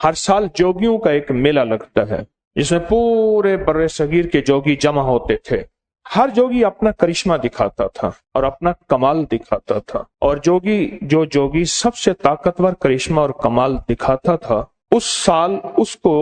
ہر سال جوگیوں کا ایک میلہ لگتا ہے جس میں پورے بر صغیر کے جوگی جمع ہوتے تھے. ہر جوگی اپنا کرشمہ دکھاتا تھا اور اپنا کمال دکھاتا تھا، اور جو جوگی سب سے طاقتور کرشمہ اور کمال دکھاتا تھا اس سال اس کو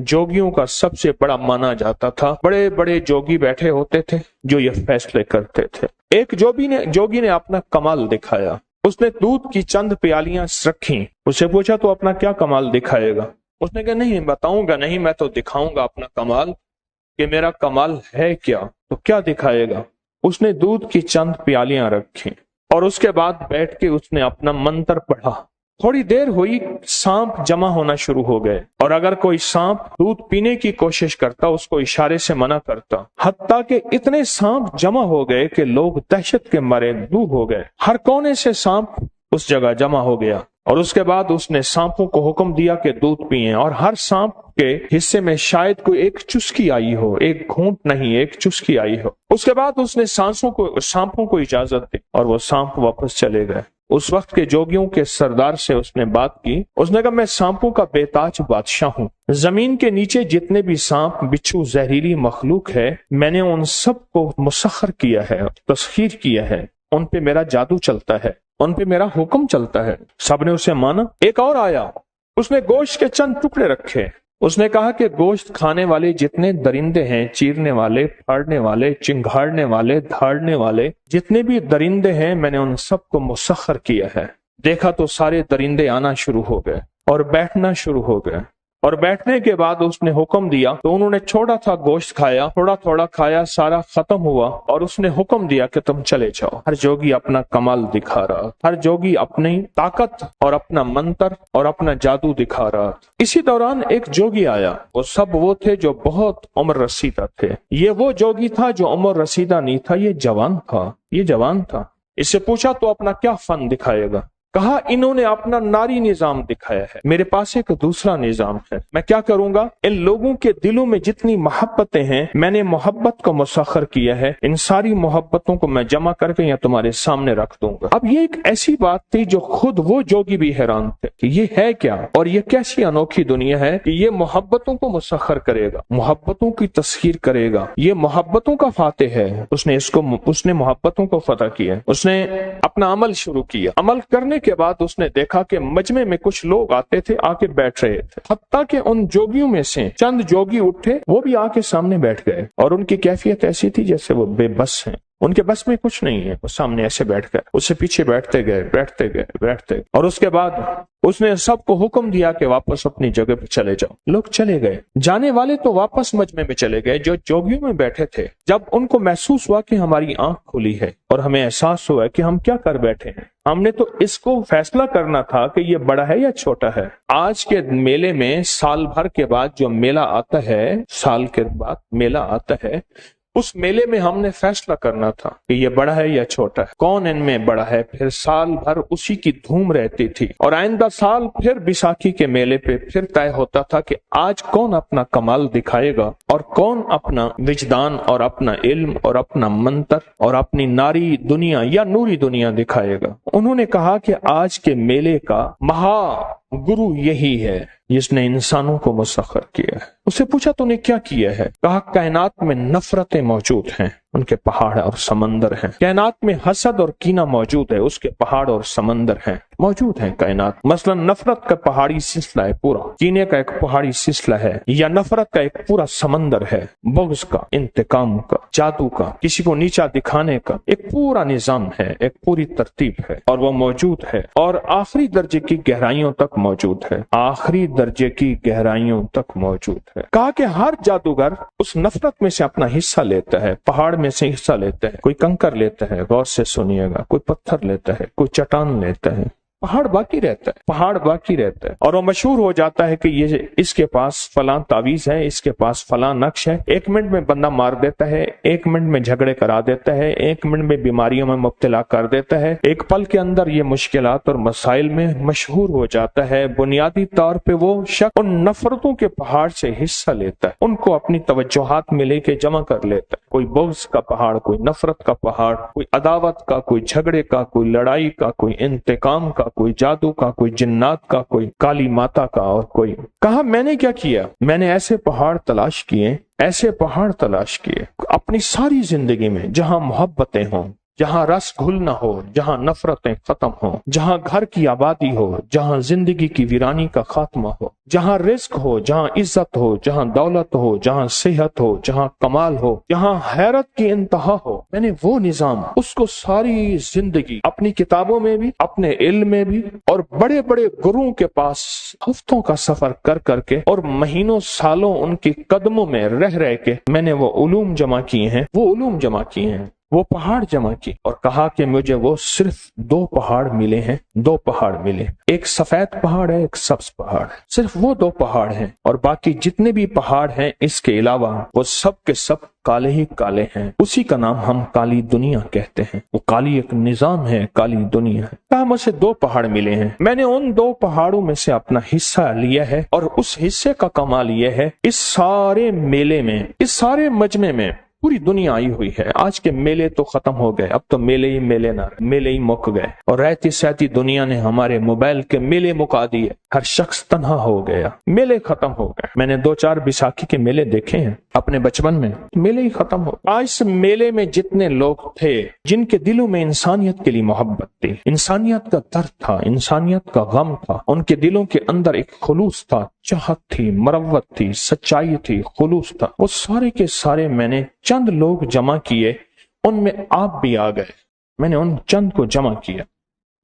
جوگیوں کا سب سے بڑا مانا جاتا تھا. بڑے بڑے جوگی بیٹھے ہوتے تھے جو یہ فیصلے کرتے تھے. ایک جوگی نے اپنا کمال دکھایا. اس نے دودھ کی چند پیالیاں رکھیں. اس سے پوچھا تو اپنا کیا کمال دکھائے گا؟ اس نے کہا نہیں بتاؤں گا نہیں، میں تو دکھاؤں گا اپنا کمال کہ میرا کمال ہے کیا. تو کیا دکھائے گا؟ اس نے دودھ کی چند پیالیاں رکھیں اور اس کے بعد بیٹھ کے اس نے اپنا منتر پڑھا. تھوڑی دیر ہوئی، سانپ جمع ہونا شروع ہو گئے، اور اگر کوئی سانپ دودھ پینے کی کوشش کرتا اس کو اشارے سے منع کرتا، حتیٰ کہ اتنے سانپ جمع ہو گئے کہ لوگ دہشت کے مارے دو ہو گئے. ہر کونے سے سانپ اس جگہ جمع ہو گیا، اور اس کے بعد اس نے سانپوں کو حکم دیا کہ دودھ پئیں، اور ہر سانپ کے حصے میں شاید کوئی ایک چسکی آئی ہو، ایک گھونٹ نہیں، ایک چسکی آئی ہو. اس کے بعد اس نے سانپوں کو اجازت دی اور وہ سانپ واپس چلے گئے. اس وقت کے جوگیوں کے سردار سے اس نے بات کی. اس نے کہا میں سانپوں کا بے تاج بادشاہ ہوں. زمین کے نیچے جتنے بھی سانپ بچھو زہریلی مخلوق ہے میں نے ان سب کو مسخر کیا ہے، تسخیر کیا ہے. ان پہ میرا جادو چلتا ہے، ان پہ میرا حکم چلتا ہے. سب نے اسے مانا. ایک اور آیا، اس نے گوشت کے چند ٹکڑے رکھے. اس نے کہا کہ گوشت کھانے والے جتنے درندے ہیں، چیرنے والے، پھاڑنے والے، چنگھاڑنے والے، دھاڑنے والے، جتنے بھی درندے ہیں میں نے ان سب کو مسخر کیا ہے. دیکھا تو سارے درندے آنا شروع ہو گئے اور بیٹھنا شروع ہو گئے، اور بیٹھنے کے بعد اس نے حکم دیا تو انہوں نے چھوٹا تھا گوشت کھایا، تھوڑا تھوڑا کھایا، سارا ختم ہوا، اور اس نے حکم دیا کہ تم چلے جاؤ. ہر جوگی اپنا کمال دکھا رہا، ہر جوگی اپنی طاقت اور اپنا منتر اور اپنا جادو دکھا رہا. اسی دوران ایک جوگی آیا. وہ تھے جو بہت عمر رسیدہ تھے. یہ وہ جوگی تھا جو عمر رسیدہ نہیں تھا، یہ جوان تھا. اس سے پوچھا تو اپنا کیا فن دکھائے گا؟ کہا انہوں نے اپنا ناری نظام دکھایا ہے، میرے پاس ایک دوسرا نظام ہے. میں کیا کروں گا؟ ان لوگوں کے دلوں میں جتنی محبتیں ہیں میں نے محبت کو مسخر کیا ہے. ان ساری محبتوں کو میں جمع کر کے یا تمہارے سامنے رکھ دوں گا. اب یہ ایک ایسی بات تھی جو خود وہ جوگی بھی حیران تھے کہ یہ ہے کیا، اور یہ کیسی انوکھی دنیا ہے کہ یہ محبتوں کو مسخر کرے گا، محبتوں کی تسخیر کرے گا. یہ محبتوں کا فاتح ہے. اس نے محبتوں کو فتح کیا. اس نے اپنا عمل شروع کیا. عمل کرنے کے بعد اس نے دیکھا کہ مجمع میں کچھ لوگ آتے تھے، آ کے بیٹھ رہے تھے. حتیٰ کہ ان جوگیوں میں سے چند جوگی اٹھے، وہ بھی آ کے سامنے بیٹھ گئے، اور ان کی کیفیت ایسی تھی جیسے وہ بے بس ہیں. ان کے بس میں کچھ نہیں ہے. وہ سامنے ایسے بیٹھ گئے، اس سے پیچھے بیٹھتے گئے، اور اس کے بعد اس نے سب کو حکم دیا کہ واپس اپنی جگہ پہ چلے جاؤ. لوگ چلے گئے. جانے والے تو واپس مجمع میں چلے گئے. جو جوگیوں میں بیٹھے تھے، جب ان کو محسوس ہوا کہ ہماری آنکھ کھلی ہے اور ہمیں احساس ہوا کہ ہم کیا کر بیٹھے ہیں، ہم نے تو اس کو فیصلہ کرنا تھا کہ یہ بڑا ہے یا چھوٹا ہے. آج کے میلے میں سال بھر کے بعد جو میلہ آتا ہے، سال کے بعد میلہ آتا ہے، اس میلے میں ہم نے فیصلہ کرنا تھا کہ یہ بڑا ہے یا چھوٹا ہے، کون ان میں بڑا ہے. پھر سال بھر اسی کی دھوم رہتی تھی، اور آئندہ سال پھر بیساکھی کے میلے پہ پھر طے ہوتا تھا کہ آج کون اپنا کمال دکھائے گا اور کون اپنا وجدان اور اپنا علم اور اپنا منتر اور اپنی ناری دنیا یا نوری دنیا دکھائے گا. انہوں نے کہا کہ آج کے میلے کا مہا گرو یہی ہے جس نے انسانوں کو مسخر کیا ہے. اس سے پوچھا تو نے کیا کیا ہے؟ کہا کائنات میں نفرتیں موجود ہیں، ان کے پہاڑ اور سمندر ہیں. کائنات میں حسد اور کینہ موجود ہے، اس کے پہاڑ اور سمندر ہیں، موجود ہیں کائنات. مثلا نفرت کا پہاڑی سلسلہ ہے پورا، کینے کا ایک پہاڑی سلسلہ ہے، یا نفرت کا ایک پورا سمندر ہے، بغض کا، انتقام کا، جادو کا، کسی کو نیچا دکھانے کا ایک پورا نظام ہے، ایک پوری ترتیب ہے، اور وہ موجود ہے، اور آخری درجے کی گہرائیوں تک موجود ہے، آخری درجے کی گہرائیوں تک موجود ہے. کہا کہ ہر جادوگر اس نفرت میں سے اپنا حصہ لیتا ہے، پہاڑ میں سے حصہ لیتا ہے. کوئی کنکر لیتا ہے، غور سے سنیے گا، کوئی پتھر لیتا ہے، کوئی چٹان لیتا ہے، پہاڑ باقی رہتا ہے. اور وہ مشہور ہو جاتا ہے کہ یہ اس کے پاس فلاں تعویذ ہے، اس کے پاس فلاں نقش ہے. 1 منٹ میں بندہ مار دیتا ہے، 1 منٹ میں جھگڑے کرا دیتا ہے، 1 منٹ میں بیماریوں میں مبتلا کر دیتا ہے. ایک پل کے اندر یہ مشکلات اور مسائل میں مشہور ہو جاتا ہے. بنیادی طور پہ وہ شخص ان نفرتوں کے پہاڑ سے حصہ لیتا ہے، ان کو اپنی توجہات میں لے کے جمع کر لیتا ہے. کوئی بغض کا پہاڑ، کوئی نفرت کا پہاڑ، کوئی عداوت کا، کوئی جھگڑے کا، کوئی لڑائی کا، کوئی انتقام کا، کوئی جادو کا، کوئی جنات کا، کوئی کالی ماتا کا، اور کوئی کہا میں نے کیا کیا، میں نے ایسے پہاڑ تلاش کیے، ایسے پہاڑ تلاش کیے اپنی ساری زندگی میں جہاں محبتیں ہوں، جہاں رس گھل نہ ہو، جہاں نفرتیں ختم ہوں، جہاں گھر کی آبادی ہو، جہاں زندگی کی ویرانی کا خاتمہ ہو، جہاں رزق ہو، جہاں عزت ہو، جہاں دولت ہو، جہاں صحت ہو، جہاں کمال ہو، جہاں حیرت کی انتہا ہو، میں نے وہ نظام اس کو ساری زندگی اپنی کتابوں میں بھی، اپنے علم میں بھی، اور بڑے بڑے گروؤں کے پاس ہفتوں کا سفر کر کر کے اور مہینوں سالوں ان کے قدموں میں رہ کے میں نے وہ علوم جمع کیے ہیں، وہ علوم جمع کیے ہیں، وہ پہاڑ جمع کی، اور کہا کہ مجھے وہ صرف 2 پہاڑ ملے ہیں، 2 پہاڑ ملے، ایک سفید پہاڑ ہے، ایک سبز پہاڑ ہے، صرف وہ 2 پہاڑ ہیں، اور باقی جتنے بھی پہاڑ ہیں اس کے علاوہ وہ سب کے سب کالے ہی کالے ہیں، اسی کا نام ہم کالی دنیا کہتے ہیں، وہ کالی ایک نظام ہے، کالی دنیا ہے۔ کہا مجھے 2 پہاڑ ملے ہیں، میں نے ان 2 پہاڑوں میں سے اپنا حصہ لیا ہے، اور اس حصے کا کمال یہ ہے، اس سارے میلے میں، اس سارے مجمع میں پوری دنیا آئی ہوئی ہے۔ آج کے میلے تو ختم ہو گئے، اب تو میلے ہی میلے نہ رہے، میلے ہی مک گئے، اور رہتی سہتی دنیا نے ہمارے موبائل کے میلے مکا دیے، ہر شخص تنہا ہو گیا، میلے ختم ہو گئے۔ میں نے 2-4 بیساکھی کے میلے دیکھے ہیں اپنے بچپن میں، میلے ہی ختم ہو گئے۔ آج اس میلے میں جتنے لوگ تھے جن کے دلوں میں انسانیت کے لیے محبت تھی، انسانیت کا درد تھا، انسانیت کا غم تھا، ان کے دلوں کے اندر ایک خلوص تھا، چاہت تھی، مروت تھی، سچائی تھی، خلوص تھا، وہ سارے کے سارے میں نے چند لوگ جمع کیے، ان میں آپ بھی آ گئے، میں نے ان چند کو جمع کیا۔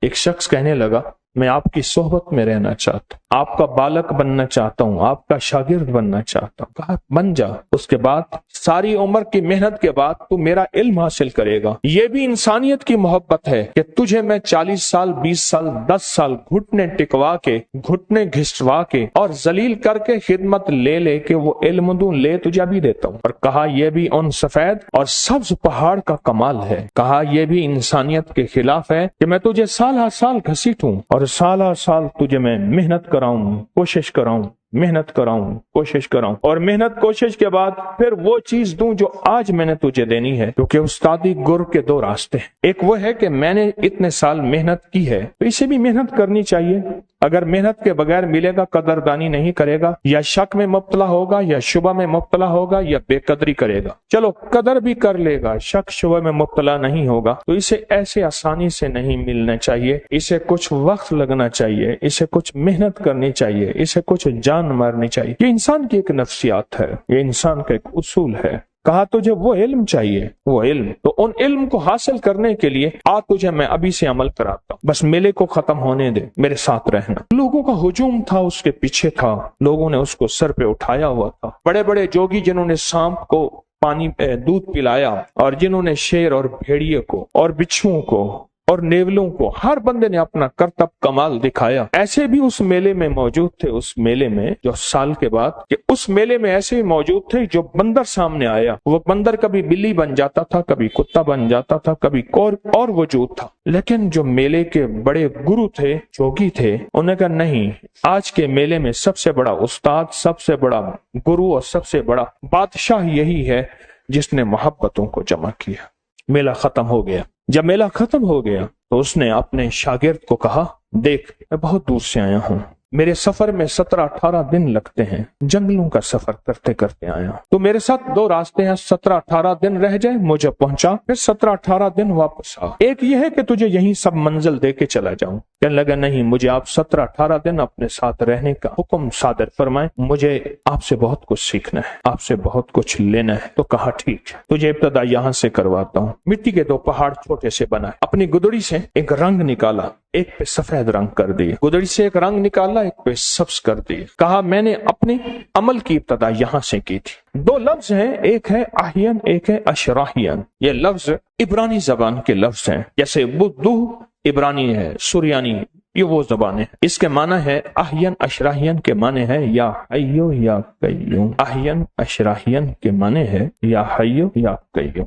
ایک شخص کہنے لگا میں آپ کی صحبت میں رہنا چاہتا ہوں، آپ کا بالک بننا چاہتا ہوں، آپ کا شاگرد بننا چاہتا ہوں۔ کہا بن جا، اس کے بعد ساری عمر کی محنت کے بعد تو میرا علم حاصل کرے گا۔ یہ بھی انسانیت کی محبت ہے کہ تجھے میں 40 سال 20 سال 10 سال گھٹنے ٹکوا کے، گھٹنے گھسوا کے اور ذلیل کر کے خدمت لے کے وہ علم دوں، لے تجھے ابھی دیتا ہوں۔ اور کہا یہ بھی ان سفید اور سبز پہاڑ کا کمال ہے، کہا یہ بھی انسانیت کے خلاف ہے کہ میں تجھے سال ہر سال گھسیٹوں اور سال ہر سال تجھے میں محنت کراؤں، کوشش کراؤں، محنت کراؤں، کوشش کراؤں، اور محنت کوشش کے بعد پھر وہ چیز دوں جو آج میں نے تجھے دینی ہے۔ کیونکہ استادی گر کے 2 راستے ہیں، ایک وہ ہے کہ میں نے اتنے سال محنت کی ہے تو اسے بھی محنت کرنی چاہیے، اگر محنت کے بغیر ملے گا قدردانی نہیں کرے گا، یا شک میں مبتلا ہوگا، یا شبہ میں مبتلا ہوگا، یا بے قدری کرے گا۔ چلو قدر بھی کر لے گا، شک شبہ میں مبتلا نہیں ہوگا، تو اسے ایسے آسانی سے نہیں ملنا چاہیے، اسے کچھ وقت لگنا چاہیے، اسے کچھ محنت کرنی چاہیے، اسے کچھ جان مارنی چاہیے۔ یہ انسان کی ایک نفسیات ہے، یہ انسان کا ایک اصول ہے۔ کہا تجھے وہ علم چاہیے، وہ علم، تو ان علم کو حاصل کرنے کے لیے تجھے میں ابھی سے عمل کراتا ہوں، بس میلے کو ختم ہونے دے، میرے ساتھ رہنا۔ لوگوں کا ہجوم تھا، اس کے پیچھے تھا، لوگوں نے اس کو سر پہ اٹھایا ہوا تھا، بڑے بڑے جوگی جنہوں نے سانپ کو پانی دودھ پلایا، اور جنہوں نے شیر اور بھیڑیے کو اور بچھوؤں کو اور نیولوں کو، ہر بندے نے اپنا کرتب کمال دکھایا۔ ایسے بھی اس میلے میں موجود تھے، اس میلے میں جو سال کے بعد کہ اس میلے میں ایسے بھی موجود تھے جو بندر سامنے آیا، وہ بندر کبھی بلی بن جاتا تھا، کبھی کتا بن جاتا تھا، کبھی اور وجود تھا۔ لیکن جو میلے کے بڑے گرو تھے، جوگی تھے، انہوں نے کہا نہیں، آج کے میلے میں سب سے بڑا استاد، سب سے بڑا گرو اور سب سے بڑا بادشاہ یہی ہے جس نے محبتوں کو جمع کیا۔ میلہ ختم ہو گیا۔ جب میلہ ختم ہو گیا تو اس نے اپنے شاگرد کو کہا دیکھ میں بہت دور سے آیا ہوں، میرے سفر میں 17-18 دن لگتے ہیں، جنگلوں کا سفر کرتے کرتے آیا ہوں، تو میرے ساتھ 2 راستے ہیں، 17-18 دن رہ جائے مجھے پہنچا، پھر 17-18 دن واپس آ۔ ایک یہ ہے کہ تجھے یہیں سب منزل دے کے چلا جاؤں۔ کہنے لگا نہیں، مجھے آپ 17-18 دن اپنے ساتھ رہنے کا حکم صادر فرمائیں، مجھے آپ سے بہت کچھ سیکھنا ہے، آپ سے بہت کچھ لینا ہے۔ تو کہا ٹھیک ہے، تجھے ابتدا یہاں سے کرواتا ہوں۔ مٹی کے 2 پہاڑ چھوٹے سے بنائے، اپنی گدڑی سے ایک رنگ نکالا، ایک پہ سفید رنگ کر دیے، گدڑی سے ایک رنگ نکالا، ایک پہ سبز کر دیے۔ کہا میں نے اپنے عمل کی ابتدا یہاں سے کی تھی۔ 2 لفظ ہیں، ایک ہے احین، ایک ہے اشراحین۔ یہ لفظ عبرانی زبان کے لفظ ہیں، جیسے بدو عبرانی ہے، سریانی، یہ وہ زبانیں ہیں۔ اس کے معنی ہے احین، اشراحین کے معنی ہے یا حیو یا قیوم۔ احین اشراحین کے معنی ہے یا حیو یا قیوم۔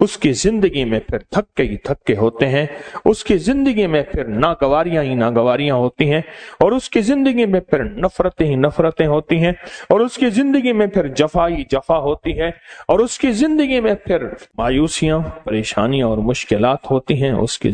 اس کی زندگی میں پھر تھکے ہی تھکے ہوتے ہیں، اس کی زندگی میں پھر ناگواریاں ہی ناگواریاں ہوتی ہیں، اور اس کی زندگی میں پھر نفرتیں ہی نفرتیں ہوتی ہیں، اور اس کی زندگی میں پھر جفا ہی جفا ہوتی ہے، اور اس کی زندگی میں پھر مایوسیاں، پریشانیاں اور مشکلات ہوتی ہیں، اس کی